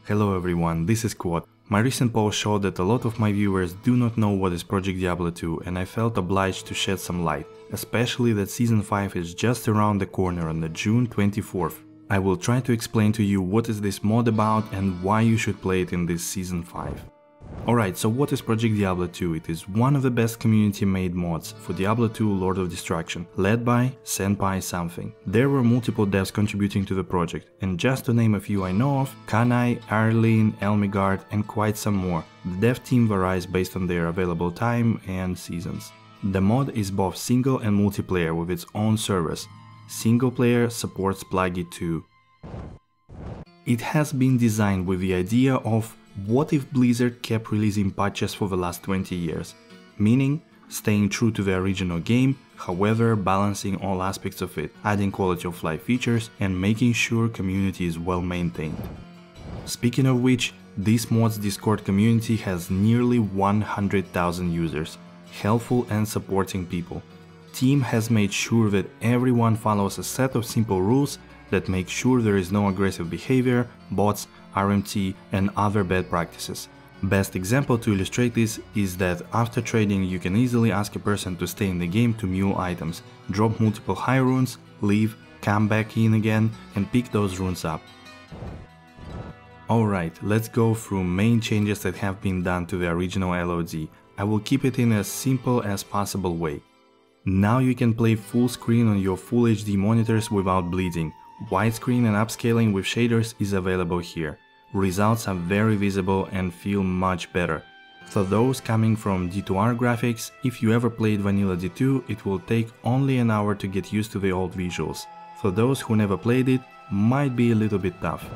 Hello everyone, this is Quad. My recent poll showed that a lot of my viewers do not know what is Project Diablo 2 and I felt obliged to shed some light, especially that Season 5 is just around the corner on the June 24th. I will try to explain to you what is this mod about and why you should play it in this Season 5. Alright, so what is Project Diablo 2? It is one of the best community-made mods for Diablo 2 Lord of Destruction, led by Senpai something. There were multiple devs contributing to the project, and just to name a few I know of, Kanai, Arlene, Elmigard and quite some more. The dev team varies based on their available time and seasons. The mod is both single and multiplayer with its own servers. Single player supports Plague 2. It has been designed with the idea of what if Blizzard kept releasing patches for the last 20 years, meaning staying true to the original game, however balancing all aspects of it, adding quality of life features and making sure community is well maintained. Speaking of which, this mod's Discord community has nearly 100,000 users, helpful and supporting people. Team has made sure that everyone follows a set of simple rules that make sure there is no aggressive behavior, bots, RMT and other bad practices. Best example to illustrate this is that after trading you can easily ask a person to stay in the game to mule items, drop multiple high runes, leave, come back in again and pick those runes up. Alright, let's go through main changes that have been done to the original LOD. I will keep it in as simple as possible way. Now you can play full screen on your Full HD monitors without bleeding. Widescreen and upscaling with shaders is available here. Results are very visible and feel much better. For those coming from D2R graphics, if you ever played Vanilla D2, it will take only an hour to get used to the old visuals. For those who never played it, might be a little bit tough.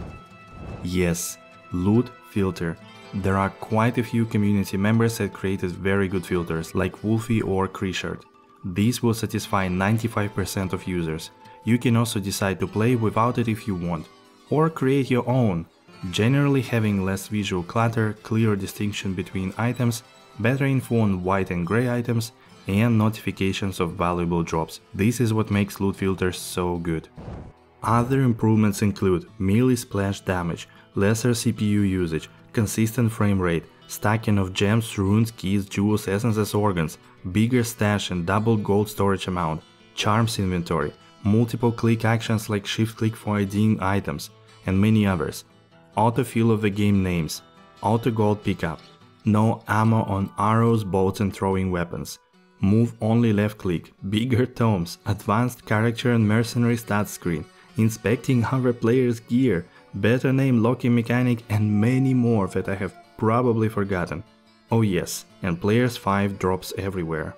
Yes, loot filter. There are quite a few community members that created very good filters, like Wolfie or Krishard. These will satisfy 95% of users. You can also decide to play without it if you want, or create your own, generally having less visual clutter, clearer distinction between items, better info on white and grey items, and notifications of valuable drops. This is what makes loot filters so good. Other improvements include melee splash damage, lesser CPU usage, consistent frame rate, stacking of gems, runes, keys, jewels, essences, organs, bigger stash and double gold storage amount, charms inventory, multiple click actions like shift click for IDing items, and many others. Autofill of the game names, auto gold pickup, no ammo on arrows, bolts and throwing weapons, move only left click, bigger tomes, advanced character and mercenary stats screen, inspecting other players' gear, better name locking mechanic and many more that I have probably forgotten. Oh yes, and Players 5 drops everywhere.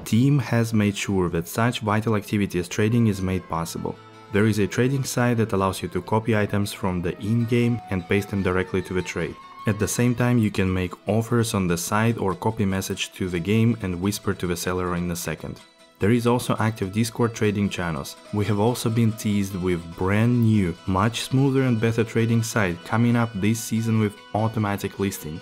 Team has made sure that such vital activity as trading is made possible. There is a trading site that allows you to copy items from the in-game and paste them directly to the trade. At the same time you can make offers on the site or copy message to the game and whisper to the seller in a second. There is also active Discord trading channels. We have also been teased with brand new, much smoother and better trading site coming up this season with automatic listing.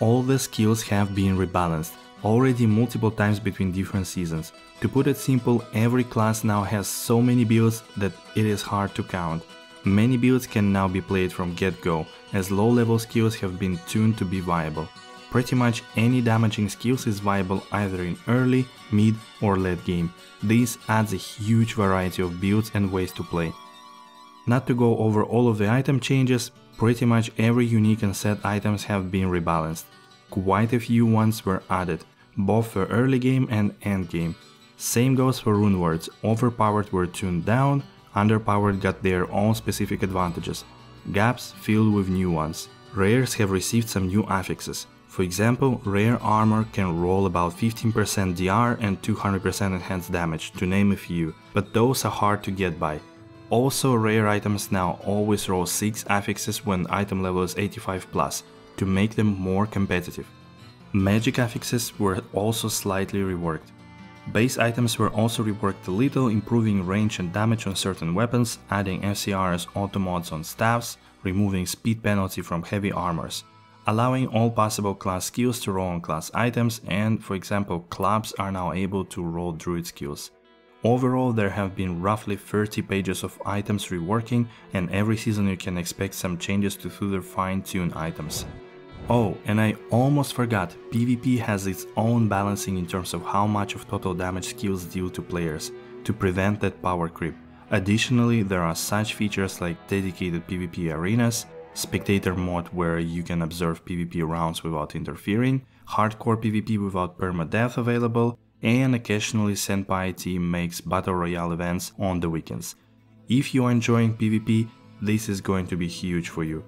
All the skills have been rebalanced, already multiple times between different seasons. To put it simple, every class now has so many builds that it is hard to count. Many builds can now be played from get-go, as low-level skills have been tuned to be viable. Pretty much any damaging skills is viable either in early, mid or late game. This adds a huge variety of builds and ways to play. Not to go over all of the item changes, pretty much every unique and set items have been rebalanced. Quite a few ones were added, both for early game and end game. Same goes for rune words, overpowered were tuned down, underpowered got their own specific advantages. Gaps filled with new ones. Rares have received some new affixes. For example, rare armor can roll about 15% DR and 200% enhanced damage, to name a few, but those are hard to get by. Also, rare items now always roll 6 affixes when item level is 85+, to make them more competitive. Magic affixes were also slightly reworked. Base items were also reworked a little, improving range and damage on certain weapons, adding FCR as auto mods on staffs, removing speed penalty from heavy armors, allowing all possible class skills to roll on class items and, for example, clubs are now able to roll druid skills. Overall, there have been roughly 30 pages of items reworking, and every season you can expect some changes to further fine-tune items. Oh, and I almost forgot, PvP has its own balancing in terms of how much of total damage skills deal to players, to prevent that power creep. Additionally, there are such features like dedicated PvP arenas, spectator mode where you can observe PvP rounds without interfering, hardcore PvP without permadeath available, and occasionally Senpai team makes battle royale events on the weekends. If you are enjoying PvP, this is going to be huge for you.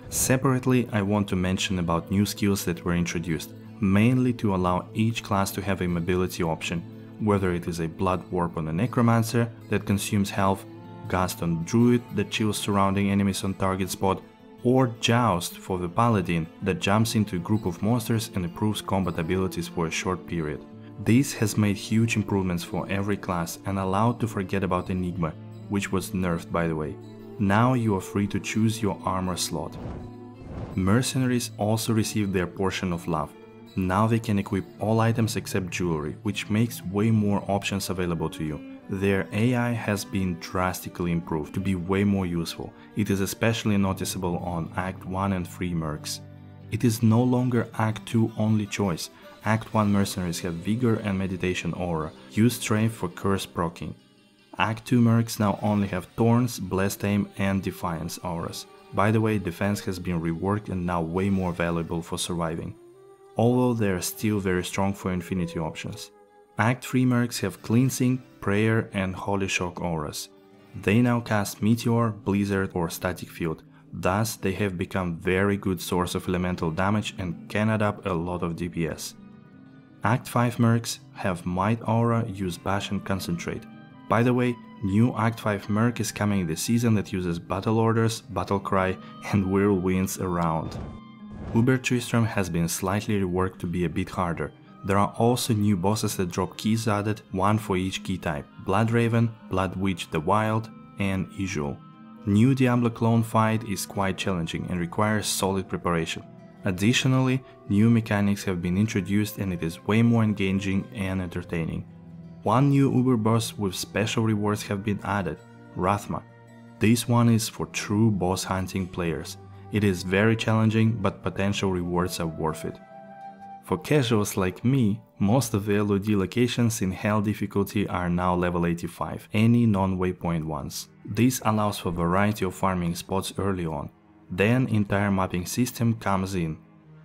Separately, I want to mention about new skills that were introduced, mainly to allow each class to have a mobility option, whether it is a Blood Warp on a Necromancer that consumes health, Gust on Druid that chills surrounding enemies on target spot, or Joust for the Paladin that jumps into a group of monsters and improves combat abilities for a short period. This has made huge improvements for every class and allowed to forget about Enigma, which was nerfed by the way. Now you are free to choose your armor slot. Mercenaries also received their portion of love. Now they can equip all items except jewelry, which makes way more options available to you. Their AI has been drastically improved to be way more useful. It is especially noticeable on Act 1 and 3 Mercs. It is no longer Act 2 only choice. Act 1 mercenaries have Vigor and Meditation Aura, use Strength for Curse proccing. Act 2 Mercs now only have Thorns, Blessed Aim and Defiance auras. By the way, defense has been reworked and now way more valuable for surviving, although they are still very strong for Infinity options. Act 3 Mercs have Cleansing, Prayer and Holy Shock auras. They now cast Meteor, Blizzard or Static Field, thus they have become very good source of elemental damage and can add up a lot of DPS. Act 5 Mercs have Might aura, use Bash and Concentrate. By the way, new Act 5 Merc is coming this season that uses Battle Orders, Battle Cry and Whirlwinds around. Uber Tristram has been slightly reworked to be a bit harder. There are also new bosses that drop keys added, one for each key type: Bloodraven, Blood Witch the Wild and Ijul. New Diablo clone fight is quite challenging and requires solid preparation. Additionally, new mechanics have been introduced and it is way more engaging and entertaining. One new Uber boss with special rewards have been added, Rathma. This one is for true boss hunting players. It is very challenging, but potential rewards are worth it. For casuals like me, most of the LOD locations in Hell difficulty are now level 85, any non-waypoint ones. This allows for variety of farming spots early on. Then entire mapping system comes in.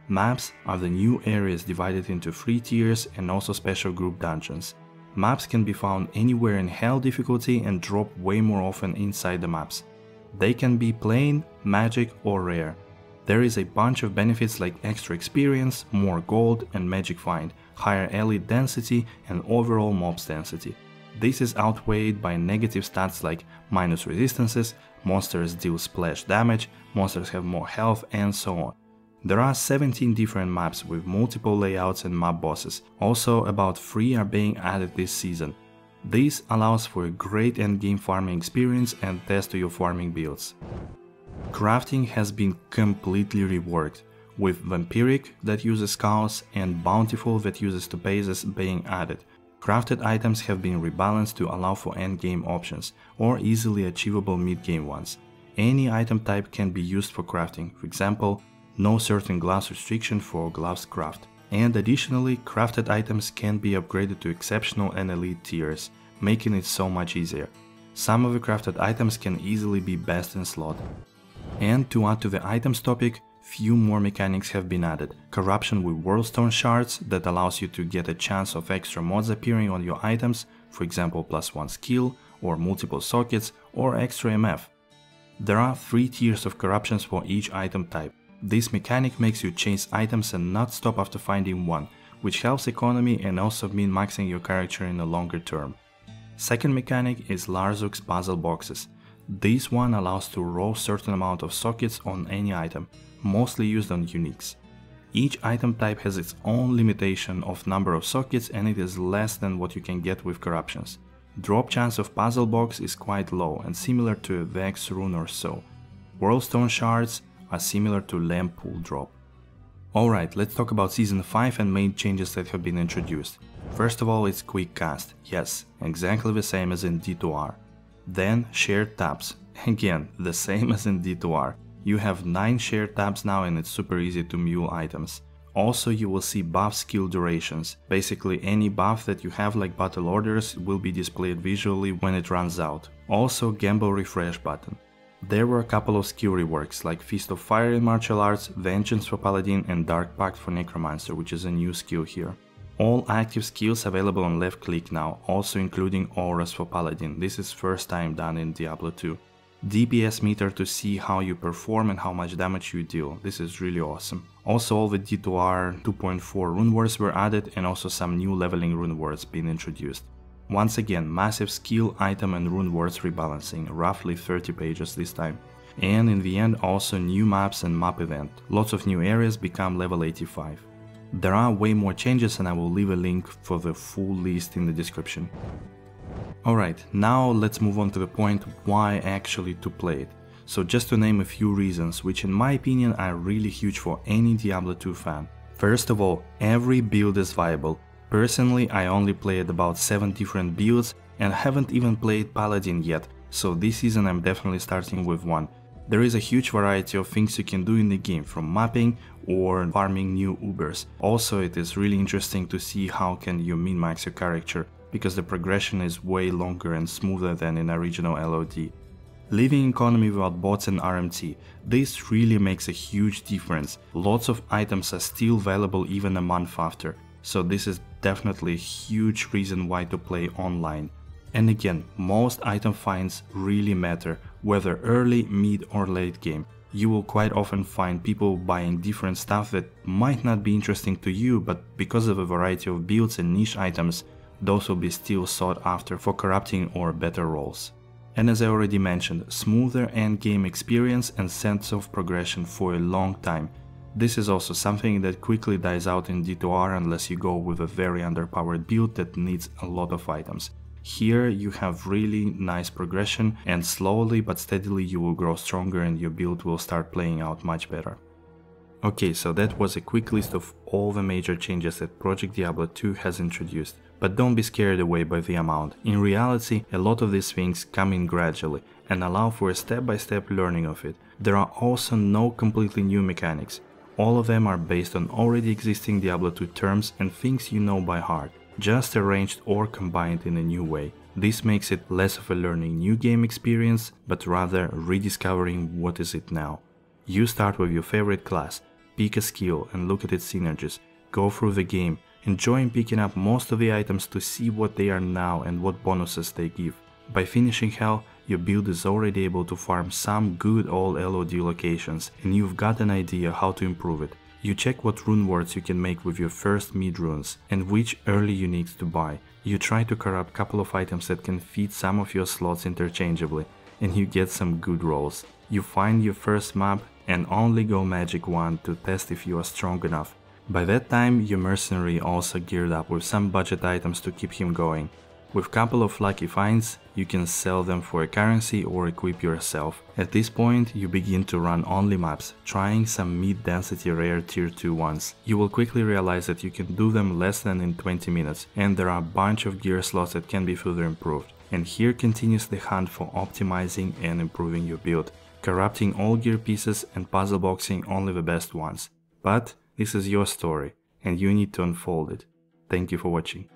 Maps are the new areas divided into 3 tiers and also special group dungeons. Maps can be found anywhere in Hell difficulty and drop way more often inside the maps. They can be plain, magic or rare. There is a bunch of benefits like extra experience, more gold and magic find, higher elite density and overall mobs density. This is outweighed by negative stats like minus resistances, monsters deal splash damage, monsters have more health and so on. There are 17 different maps with multiple layouts and map bosses, also about 3 are being added this season. This allows for a great endgame farming experience and test to your farming builds. Crafting has been completely reworked, with Vampiric that uses Chaos and Bountiful that uses Topazes being added. Crafted items have been rebalanced to allow for endgame options, or easily achievable mid-game ones. Any item type can be used for crafting, for example, no certain gloves restriction for gloves craft. And additionally, crafted items can be upgraded to exceptional and elite tiers, making it so much easier. Some of the crafted items can easily be best in slot. And to add to the items topic, few more mechanics have been added. Corruption with Worldstone shards that allows you to get a chance of extra mods appearing on your items, for example +1 skill, or multiple sockets, or extra MF. There are 3 tiers of corruptions for each item type. This mechanic makes you chase items and not stop after finding one, which helps economy and also min-maxing your character in the longer term. Second mechanic is Larzuk's puzzle boxes. This one allows to roll certain amount of sockets on any item, mostly used on uniques. Each item type has its own limitation of number of sockets and it is less than what you can get with corruptions. Drop chance of puzzle box is quite low and similar to a Vex rune or so. Worldstone shards are similar to Lamp Pool drop. Alright, let's talk about Season 5 and main changes that have been introduced. First of all, it's Quick Cast. Yes, exactly the same as in D2R. Then Shared Tabs. Again, the same as in D2R. You have 9 shared tabs now and it's super easy to mule items. Also, you will see buff skill durations. Basically, any buff that you have like battle orders will be displayed visually when it runs out. Also, Gamble Refresh button. There were a couple of skill reworks like Feast of Fire in Martial Arts, Vengeance for Paladin and Dark Pact for Necromancer, which is a new skill here. All active skills available on left click now, also including auras for Paladin. This is first time done in Diablo 2. DPS meter to see how you perform and how much damage you deal. This is really awesome. Also, all the D2R 2.4 rune words were added and also some new leveling rune words being introduced. Once again, massive skill, item and rune words rebalancing, roughly 30 pages this time. And in the end also new maps and map event. Lots of new areas become level 85. There are way more changes and I will leave a link for the full list in the description. Alright, now let's move on to the point why actually to play it. So just to name a few reasons, which in my opinion are really huge for any Diablo 2 fan. First of all, every build is viable. Personally, I only played about 7 different builds and haven't even played Paladin yet, so this season I'm definitely starting with one. There is a huge variety of things you can do in the game, from mapping or farming new Ubers. Also, it is really interesting to see how can you min-max your character, because the progression is way longer and smoother than in original LOD. Living economy without bots and RMT, this really makes a huge difference. Lots of items are still valuable even a month after, so this is definitely a huge reason why to play online. And again, most item finds really matter, whether early, mid or late game. You will quite often find people buying different stuff that might not be interesting to you, but because of a variety of builds and niche items, those will be still sought after for corrupting or better roles. And as I already mentioned, smoother endgame experience and sense of progression for a long time. This is also something that quickly dies out in D2R unless you go with a very underpowered build that needs a lot of items. Here you have really nice progression and slowly but steadily you will grow stronger and your build will start playing out much better. Okay, so that was a quick list of all the major changes that Project Diablo 2 has introduced. But don't be scared away by the amount. In reality, a lot of these things come in gradually and allow for a step-by-step learning of it. There are also no completely new mechanics. All of them are based on already existing Diablo 2 terms and things you know by heart, just arranged or combined in a new way. This makes it less of a learning new game experience, but rather rediscovering what is it now. You start with your favorite class, pick a skill and look at its synergies, go through the game, enjoying picking up most of the items to see what they are now and what bonuses they give. By finishing Hell, your build is already able to farm some good old LOD locations and you've got an idea how to improve it. You check what rune words you can make with your first mid runes and which early you need to buy. You try to corrupt a couple of items that can feed some of your slots interchangeably and you get some good rolls. You find your first map and only go magic 1 to test if you are strong enough. By that time, your mercenary also geared up with some budget items to keep him going. With a couple of lucky finds, you can sell them for a currency or equip yourself. At this point, you begin to run only maps, trying some mid-density rare tier 2 ones. You will quickly realize that you can do them less than in 20 minutes, and there are a bunch of gear slots that can be further improved. And here continues the hunt for optimizing and improving your build, corrupting all gear pieces and puzzle boxing only the best ones. But this is your story, and you need to unfold it. Thank you for watching.